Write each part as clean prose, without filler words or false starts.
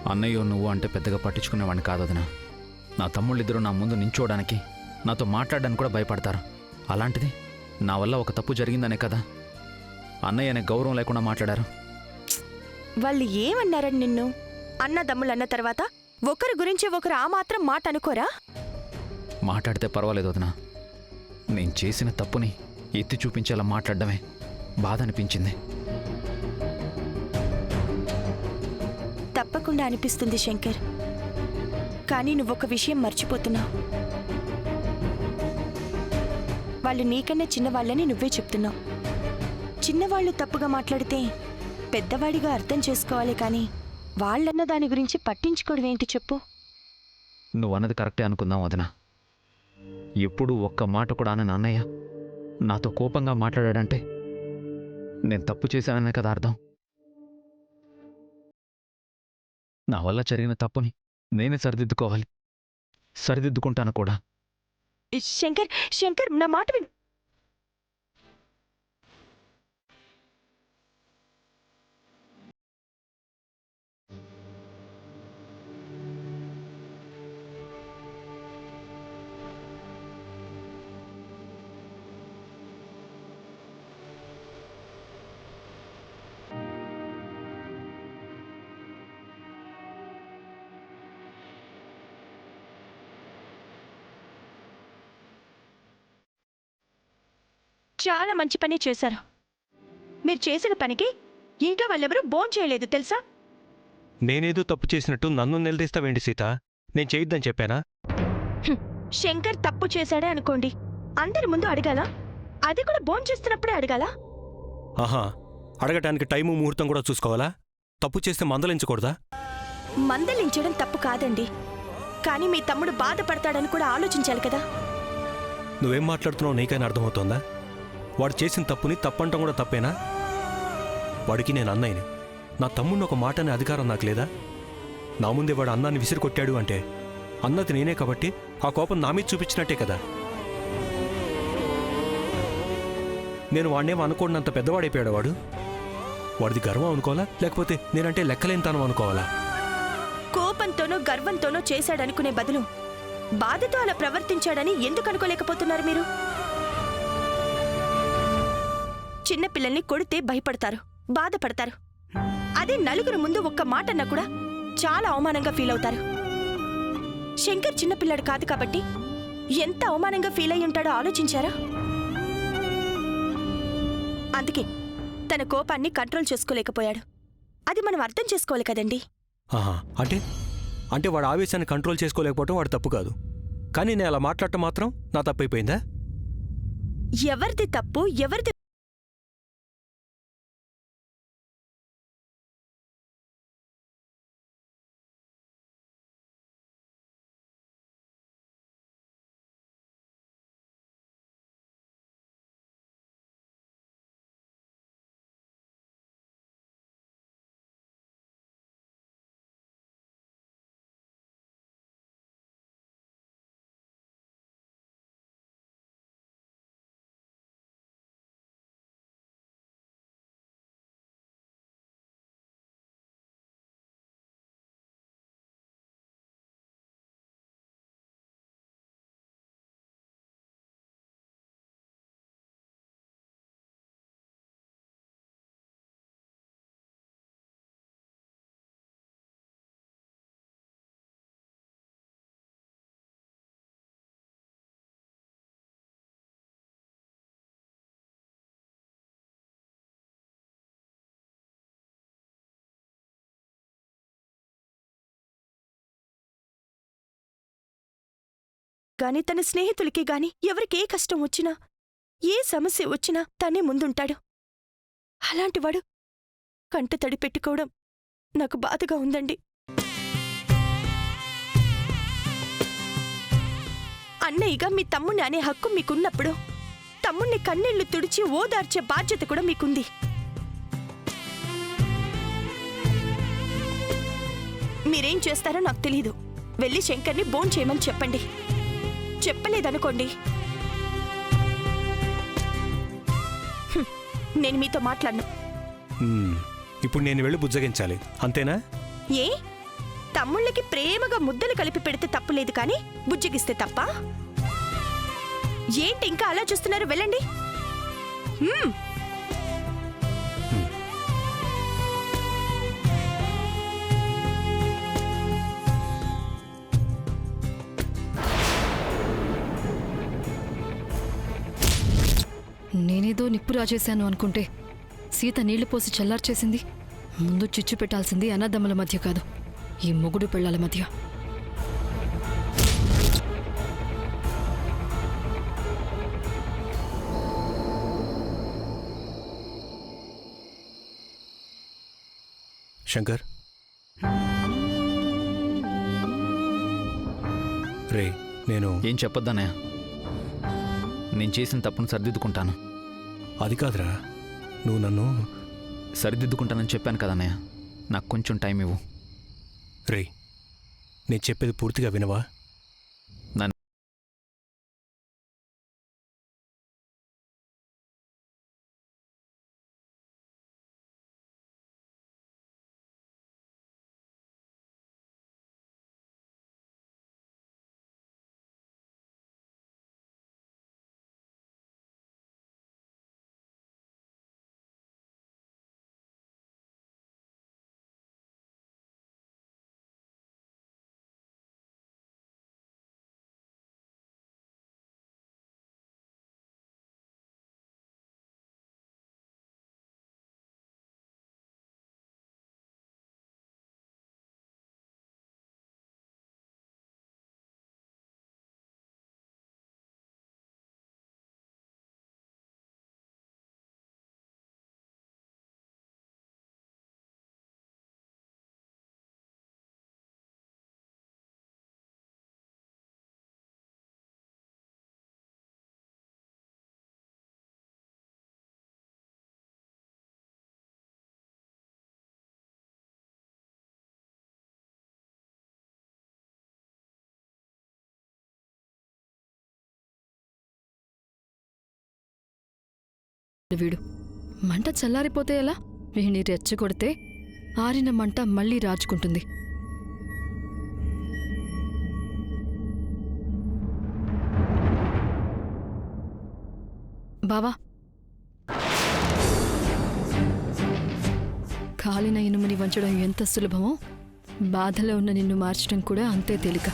అన్నయ్యో నువ్వు అంటే పెద్దగా పట్టించుకునేవాడిని కాదు వదినా. నా తమ్ముళ్ళిద్దరూ నా ముందు నించోవడానికి, నాతో మాట్లాడడానికి కూడా భయపడతారు. అలాంటిది నా వల్ల ఒక తప్పు జరిగిందనే కదా అన్నయ్య అనే గౌరవం లేకుండా మాట్లాడారు. వాళ్ళు ఏమన్నారని నిన్ను? అన్నదమ్ములు అన్న తర్వాత ఒకరి గురించి ఒకరు ఆ మాత్రం మాట అనుకోరా? మాట్లాడితే పర్వాలేదు వదినా. నేను చేసిన తప్పుని ఎత్తి చూపించేలా మాట్లాడడమే బాధ అనిపించింది. తప్పకుండా అనిపిస్తుంది శంకర్. కానీ నువ్వొక విషయం మర్చిపోతున్నావు. వాళ్ళు నీకన్నా చిన్నవాళ్ళని నువ్వే చెప్తున్నావు. చిన్నవాళ్ళు తప్పుగా మాట్లాడితే పెద్దవాడిగా అర్థం చేసుకోవాలి, కానీ వాళ్ళన్న దాని గురించి పట్టించుకోవడం ఏంటి చెప్పు? నువ్వు అన్నది కరెక్టే అనుకుందాం వదినా. ఎప్పుడు ఒక్క మాట కూడా అనని అన్నయ్య నాతో కోపంగా మాట్లాడాడంటే నేను తప్పు చేశాననే కదా అర్థం. నా వల్ల జరిగిన తప్పుని నేనే సరిదిద్దుకోవాలి. సరిదిద్దుకుంటాను కూడా. శంకర్, శంకర్, నా మాట విను. చాలా మంచి పని చేశారు. మీరు చేసిన పనికి ఇంట్లో వాళ్ళెవరూ భోంచేయలేదు తెలుసా? నేనేదో తప్పు చేసినట్టు నన్ను నిలదీస్తావేంటి సీత? నేను చేయొద్దని చెప్పానా? శంకర్ తప్పు చేశాడే అనుకోండి, అందరి ముందు అడగాల? అది కూడా భోంచేస్తున్నప్పుడే అడగాల? ఆహా, అడగటానికి టైము ముహూర్తం కూడా చూసుకోవాలా? తప్పు చేస్తే మందలించకూడదా? మందలించడం తప్పు కాదండి, కానీ మీ తమ్ముడు బాధపడతాడని కూడా ఆలోచించాలి కదా. నువ్వేం మాట్లాడుతున్నావు నీకైనా అర్థమవుతోందా? వాడు చేసిన తప్పుని తప్పంటం కూడా తప్పేనా? వాడికి నేను అన్నయ్యని. నా తమ్ముడిని ఒక మాట అనే అధికారం నాకు లేదా? నా ముందే వాడు అన్నాన్ని విసిరి కొట్టాడు అంటే అన్నది నేనే కాబట్టి ఆ కోపం నా మీద చూపించినట్టే కదా. నేను వాడినేమో అనుకోండినంత పెద్దవాడైపోయాడు వాడు. వాడిది గర్వం అనుకోవాలా, లేకపోతే నేనంటే లెక్కలేనితనం అనుకోవాలా? కోపంతోనో గర్వంతోనో చేశాడనుకునే బదులు బాధతో అలా ప్రవర్తించాడని ఎందుకు అనుకోలేకపోతున్నారు మీరు? చిన్నపిల్లల్ని కొడితే భయపడతారు, బాధపడతారు. అదే నలుగురు ముందు ఒక్క మాట అన్నా కూడా చాలా అవమానంగా ఫీల్ అవుతారు. శంకర్ చిన్నపిల్లాడు కాదు కాబట్టి ఎంత అవమానంగా ఫీల్ అయి ఉంటాడో ఆలోచించారా? అందుకే తన కోపాన్ని కంట్రోల్ చేసుకోలేకపోయాడు. అది మనం అర్థం చేసుకోవాలి కదండి. ఆహా, అంటే వాడు ఆవేశాన్ని కంట్రోల్ చేసుకోలేకపోవటం వాడు తప్పు కాదు, కానీ నేను అలా మాట్లాడటం మాత్రం నా తప్పైపోయిందా? ఎవరిది తప్పు ఎవరిది గాని తన స్నేహితులకి గాని ఎవరికే కష్టం వచ్చినా, ఏ సమస్య వచ్చినా తనే ముందుంటాడు. అలాంటివాడు కంట తడి పెట్టుకోవడం నాకు బాధగా ఉందండి. అన్నయ్యగా మీ తమ్ముణ్ణి అనే హక్కు మీకున్నప్పుడు తమ్ముణ్ణి కన్నీళ్లు తుడిచి ఓదార్చే బాధ్యత కూడా మీకుంది. మీరేం చేస్తారో నాకు తెలీదు. వెళ్ళి శంకర్ని భోంచేయమని చెప్పండి. చెప్పలేదనుకోండి, నేను మీతో మాట్లాడను. ఇప్పుడు నేను వెళ్ళి బుజ్జగించాలి అంతేనా? ఏ తమ్ముళ్ళకి ప్రేమగా ముద్దలు కలిపి పెడితే తప్పులేదు కానీ బుజ్జగిస్తే తప్ప? ఏంటి ఇంకా అలా చూస్తున్నారు? వెళ్ళండి. నేనేదో నిప్పు రాజేశాను అనుకుంటే సీత నీళ్లు పోసి చల్లార్చేసింది. ముందు చిచ్చు పెట్టాల్సింది అన్నదమ్ముల మధ్య కాదు, ఈ మొగుడు పెళ్లాల మధ్య. శంకర్, రే నేను ఏం చెప్పొద్దన్నయ్య. నేను చేసిన తప్పును సరిదిద్దుకుంటాను. అది కాదురా, నువ్వు నన్ను సరిదిద్దుకుంటానని చెప్పాను కదన్నయ్య. నాకు కొంచెం టైం ఇవ్వు. రే నేను చెప్పేది పూర్తిగా వినవా? నన్ను వీడు మంట చల్లారిపోతే ఎలా? వీడిని రెచ్చగొడితే ఆరిన మంట మళ్ళీ రాజుకుంటుంది. బావా, కాలిన ఇనుముని వంచడం ఎంత సులభమో బాధలో ఉన్న నిన్ను మార్చడం కూడా అంతే తేలిక.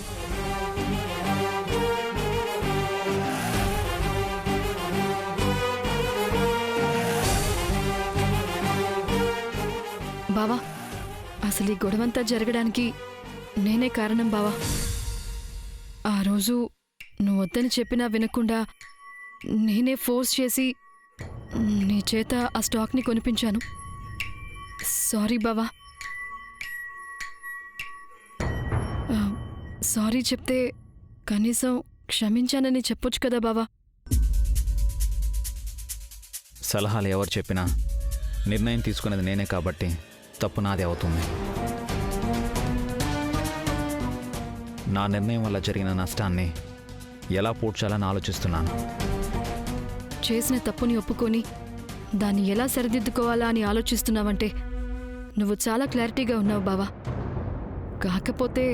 బావా, అసలు ఈ గొడవంతా జరగడానికి నేనే కారణం బావా. ఆ రోజు నువ్వు వద్దని చెప్పినా వినకుండా నేనే ఫోర్స్ చేసి నీ చేత ఆ స్టాక్ని కొనిపించాను. సారీ బావా. సారీ చెప్తే కనీసం క్షమించానని చెప్పొచ్చు కదా బావా. సలహాలు ఎవరు చెప్పినా నిర్ణయం తీసుకునేది నేనే కాబట్టి తప్పు నాది అవుతుంది. నా నిర్ణయం వల్ల జరిగిన నష్టాన్ని ఎలా పూడ్చాలని ఆలోచిస్తున్నాను. చేసిన తప్పుని ఒప్పుకొని దాన్ని ఎలా సరిదిద్దుకోవాలా అని ఆలోచిస్తున్నావంటే నువ్వు చాలా క్లారిటీగా ఉన్నావు బావా. కాకపోతే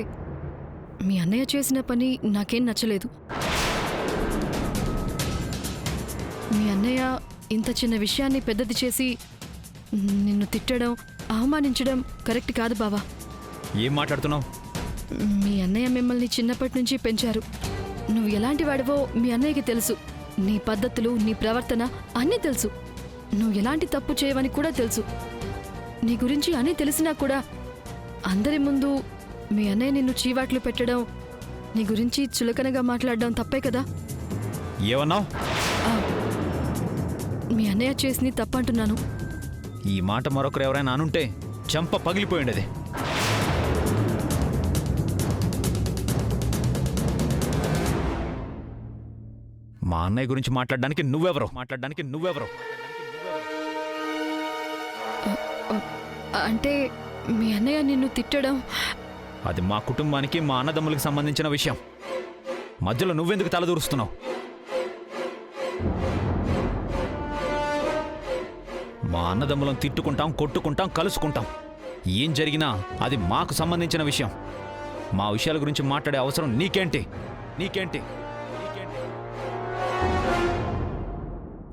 మీ అన్నయ్య చేసిన పని నాకేం నచ్చలేదు. మీ అన్నయ్య ఇంత చిన్న విషయాన్ని పెద్దది చేసి నిన్ను తిట్టడం, అవమానించడం కరెక్ట్ కాదు బావా. ఏం మాట్లాడుతున్నావు? మీ అన్నయ్య మిమ్మల్ని చిన్నప్పటి నుంచి పెంచారు. నువ్వు ఎలాంటి వాడివో మీ అన్నయ్యకి తెలుసు. నీ పద్ధతులు, నీ ప్రవర్తన అన్నీ తెలుసు. నువ్వు ఎలాంటి తప్పు చేయవని కూడా తెలుసు. నీ గురించి అన్నీ తెలిసినా కూడా అందరి ముందు మీ అన్నయ్య నిన్ను చీవాట్లు పెట్టడం, నీ గురించి చులకనగా మాట్లాడడం తప్పే కదా. ఏమన్నావు? మీ అన్నయ్య చేసింది తప్పంటున్నాను. ఈ మాట మరొకరు ఎవరైనా అనుంటే చెంప పగిలిపోయిండేది. మా అన్నయ్య గురించి మాట్లాడడానికి నువ్వెవరు? అంటే మీ అన్నయ్య నిన్ను తిట్టడం అది మా కుటుంబానికి, మా అన్నదమ్ములకు సంబంధించిన విషయం. మధ్యలో నువ్వెందుకు తలదూరుస్తున్నావు? మా అన్నదమ్ములను తిట్టుకుంటాం, కొట్టుకుంటాం, కలుసుకుంటాం. ఏం జరిగినా అది మాకు సంబంధించిన విషయం. మా విషయాల గురించి మాట్లాడే అవసరం నీకేంటి? నీకేంటి?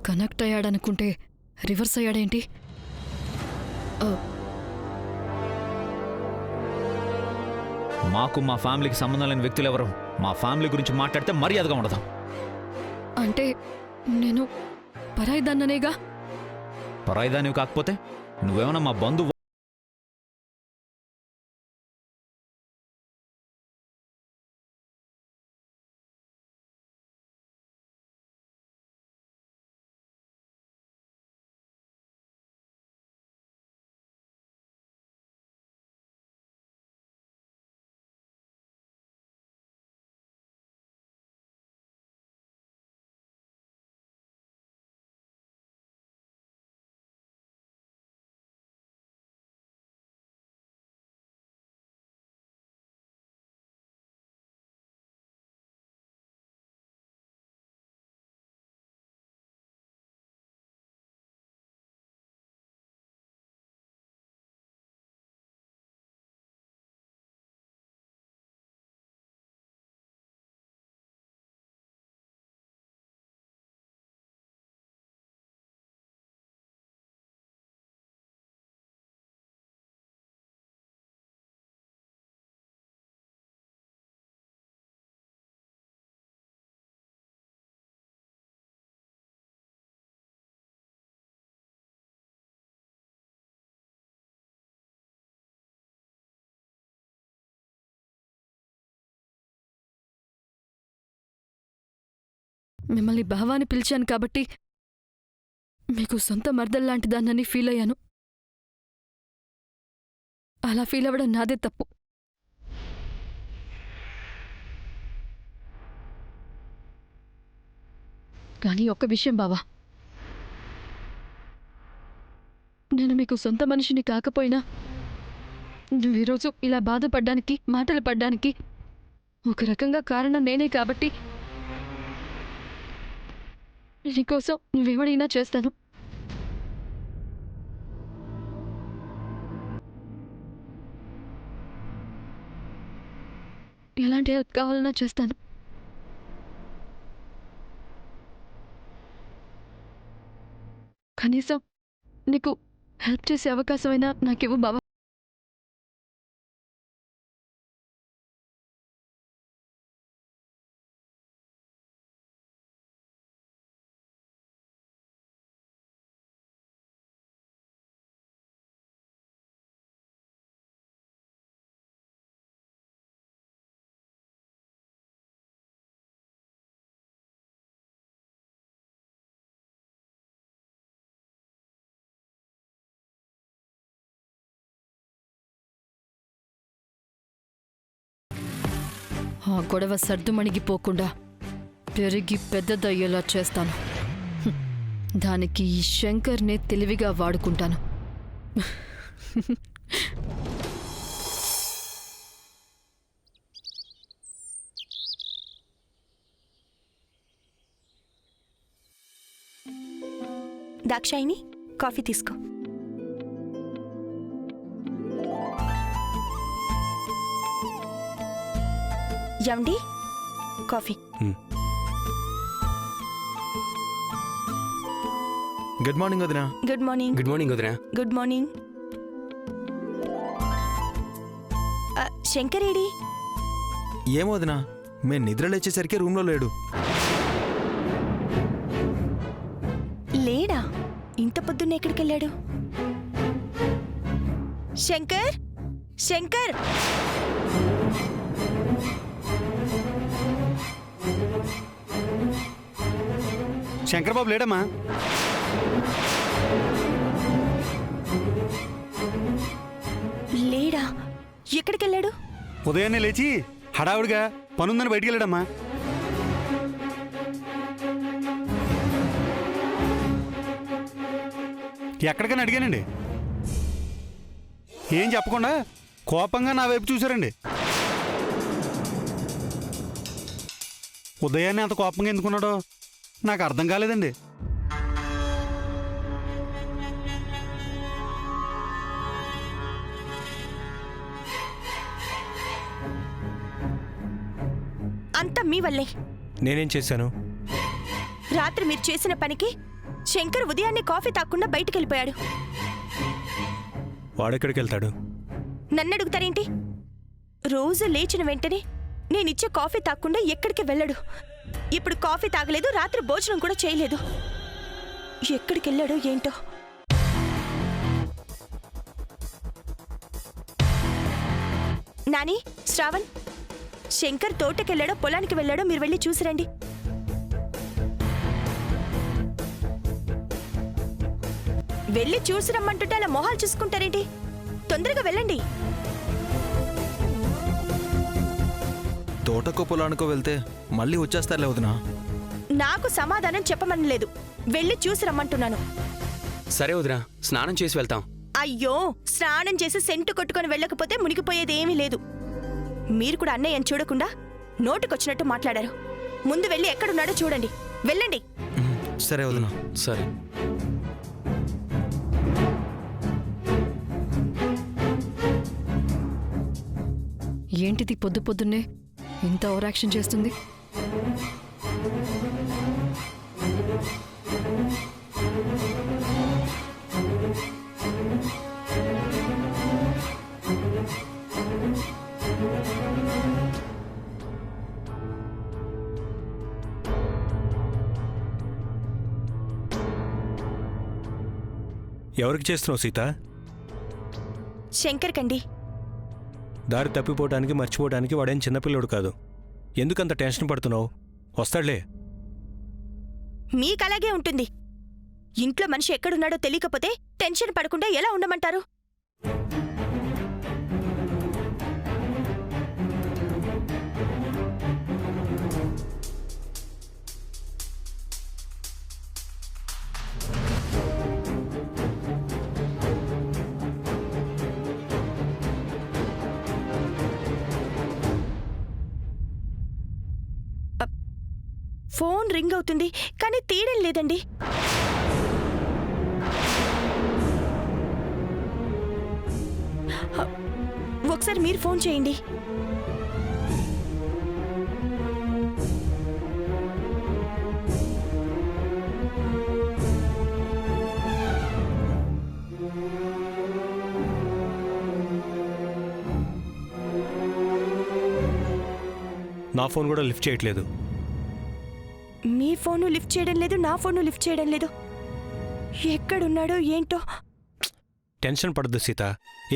కనెక్ట్ అయ్యాడనుకుంటే రివర్స్ అయ్యాడేంటి? మాకు మా ఫ్యామిలీకి సంబంధం లేని వ్యక్తులు ఎవరు మా ఫ్యామిలీ గురించి మాట్లాడితే మర్యాదగా ఉండదు. అంటే నేను పరాయిదాన్ననేగా? పరాయిదానివి కాకపోతే నువ్వేమన్నా మా బంధువు? మిమ్మల్ని బావాని పిలిచాను కాబట్టి మీకు సొంత మర్దల్లాంటిదాన్నని ఫీల్ అయ్యాను. అలా ఫీల్ అవ్వడం నాదే తప్పు. కానీ ఒక్క విషయం బావా, నేను మీకు సొంత మనిషిని కాకపోయినా నువ్వు ఈరోజు ఇలా బాధపడ్డానికి, మాటలు పడ్డానికి ఒక రకంగా కారణం నేనే కాబట్టి నీకోసం నువ్వేమడిగినా చేస్తాను. ఎలాంటి హెల్ప్ కావాలన్నా చేస్తాను. కనీసం నీకు హెల్ప్ చేసే అవకాశమైనా నాకివ్వు బావా. ఆ గొడవ సర్దుమణిగిపోకుండా పెరిగి పెద్దదయ్యేలా చేస్తాను. దానికి ఈ శంకర్నే తెలివిగా వాడుకుంటాను. దాక్షాయిని, కాఫీ తీసుకో. యండి కాఫీ. గుడ్ మార్నింగ్ వదినా. Good morning. గుడ్ మార్నింగ్ వదినా. Good morning. శంకరేడి? ఏమో వదినా, మేము నిద్ర లేచేసరికి రూమ్లో లేడు. లేడా? ఇంత పొద్దున్న ఎక్కడికి వెళ్ళాడు? శంకర్, శంకర్! శంకర్ బాబు లేడమ్మా. లేడా? ఎక్కడికి వెళ్ళాడు? ఉదయాన్నే లేచి హడావుడిగా పనుందని బయటికి వెళ్ళాడమ్మా. ఎక్కడికైనా అడిగానండి, ఏం చెప్పకుండా కోపంగా నా వైపు చూశారండి. ఉదయాన్నే అంత కోపంగా ఎందుకున్నాడో నాకు అర్థం కాలేదండి. మీ వల్లే. నేనేం చేశాను? రాత్రి మీరు చేసిన పనికి శంకర్ ఉదయాన్నే కాఫీ తాగకుండా బయటికెళ్ళిపోయాడు. వాడెక్కడికి వెళ్తాడు? నన్ను అడుగుతారేంటి? రోజు లేచిన వెంటనే నేనిచ్చే కాఫీ తాగకుండా ఎక్కడికి వెళ్ళడు. ఇప్పుడు కాఫీ తాగలేదు, రాత్రి భోజనం కూడా చేయలేదు. ఎక్కడికి వెళ్ళాడో ఏంటో. నాని, శ్రావణ్, శంకర్ తోటకెళ్ళాడో పొలానికి వెళ్ళాడో మీరు వెళ్ళి చూసిరండి. వెళ్ళి చూసి రమ్మంటుంటే అలా మొహాలు చూసుకుంటారేంటి? తొందరగా వెళ్ళండి. తోటకో పొలానికో వెళ్తే మళ్ళీ వచ్చేస్తారులే వదినా. నాకు సమాధానం చెప్పమని లేదు, వెళ్ళి చూసి రమ్మంటున్నాను. సరే వదినా, స్నానం చేసి వెళ్తాం. అయ్యో, స్నానం చేసి సెంటు కొట్టుకొని వెళ్ళకపోతే మునిగిపోయేదేమీ లేదు. మీరు కూడా అన్నయ్యని చూడకుండా నోటుకొచ్చినట్టు మాట్లాడారు. ముందు వెళ్ళి ఎక్కడున్నాడో చూడండి. వెళ్ళండి. సరే వదినా. సరే. ఏంటిది పొద్దు పొద్దున్నే ఇంత ఓవరాక్షన్ చేస్తుంది? ఎవరికి చేస్తున్నావు సీత? శంకర్ కండి. దారి తప్పిపోవడానికి మర్చిపోవడానికి వాడేం చిన్నపిల్లడు కాదు. ఎందుకంత టెన్షన్ పడుతున్నావు? వస్తాడులే. మీకలాగే ఉంటుంది. ఇంట్లో మనిషి ఎక్కడున్నాడో తెలియకపోతే టెన్షన్ పడకుండా ఎలా ఉండమంటారు? ఫోన్ రింగ్ అవుతుంది కానీ తీయడం లేదండి. ఒకసారి మీరు ఫోన్ చేయండి. నా ఫోన్ కూడా లిఫ్ట్ చేయట్లేదు. మీ ఫోను లిఫ్ట్ చేయడం లేదు, నా ఫోను లిఫ్ట్ చేయడం లేదు. ఎక్కడున్నాడో ఏంటో. టెన్షన్ పడద్దు సీత,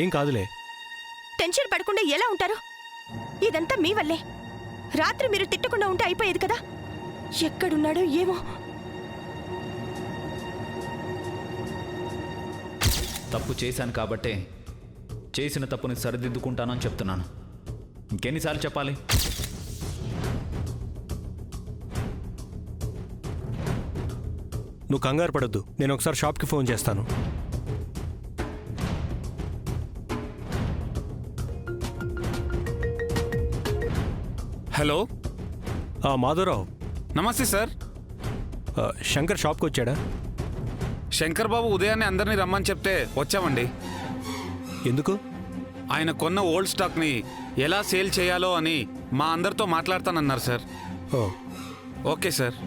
ఏం కాదులే. టెన్షన్ పడకుండా ఎలా ఉంటారు? ఇదంతా మీ వల్లే. రాత్రి మీరు తిట్టకుండా ఉంటే అయిపోయేది కదా. ఎక్కడున్నాడో ఏమో. తప్పు చేశాను కాబట్టే చేసిన తప్పుని సరిదిద్దుకుంటానని చెప్తున్నాను. ఇంకెన్నిసార్లు చెప్పాలి? నువ్వు కంగారు పడద్దు, నేను ఒకసారి షాప్కి ఫోన్ చేస్తాను. హలో. మాధవరావు. నమస్తే సార్. శంకర్ షాప్కి వచ్చాడా? శంకర్ బాబు ఉదయాన్నే అందరినీ రమ్మని చెప్తే వచ్చామండి. ఎందుకు? ఆయన కొన్న ఓల్డ్ స్టాక్ని ఎలా సేల్ చేయాలో అని మా అందరితో మాట్లాడతానన్నారు సార్. ఓ, ఓకే సార్.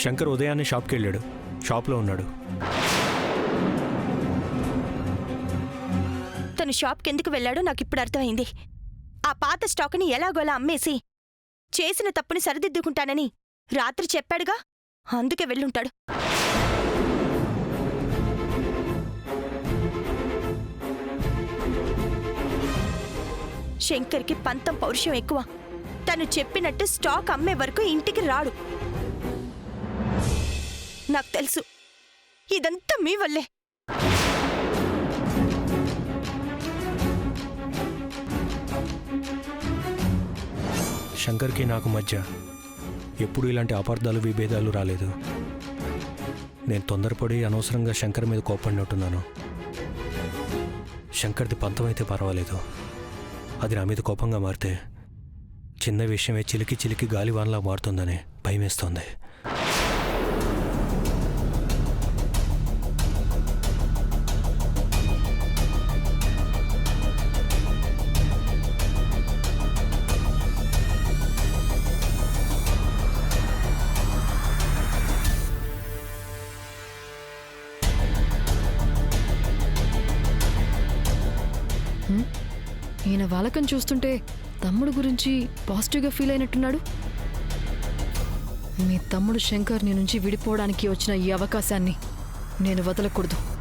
శంకర్ ఉదయాన్నే షాప్కి వెళ్ళాడు. షాప్లో ఉన్నాడు. తను షాప్కి ఎందుకు వెళ్ళాడో నాకు ఇప్పుడు అర్థమైంది. ఆ పాత స్టాక్ని ఎలాగోలా అమ్మేసి చేసిన తప్పుని సరిదిద్దుకుంటానని రాత్రి చెప్పాడుగా, అందుకే వెళ్ళుంటాడు. శంకర్కి పంతం పౌరుషం ఎక్కువ. తను చెప్పినట్టు స్టాక్ అమ్మే వరకు ఇంటికి రాడు. నాకు తెలుసు, ఇదంతా మీ వల్లే. శంకర్కి నాకు మధ్య ఎప్పుడు ఇలాంటి అపార్థాలు విభేదాలు రాలేదు. నేను తొందరపడి అనవసరంగా శంకర్ మీద కోపడినట్టున్నాను. శంకర్ది పంతమైతే పర్వాలేదు, అది నా మీద కోపంగా మారితే చిన్న విషయమే చిలికి చిలికి గాలివాన్లా మారుతుందని భయమేస్తోంది. ఈయన వాలకం చూస్తుంటే తమ్ముడు గురించి పాజిటివ్గా ఫీల్ అయినట్టున్నాడు. మీ తమ్ముడు శంకర్ నీ నుంచి విడిపోవడానికి వచ్చిన ఈ అవకాశాన్ని నేను వదలకూడదు.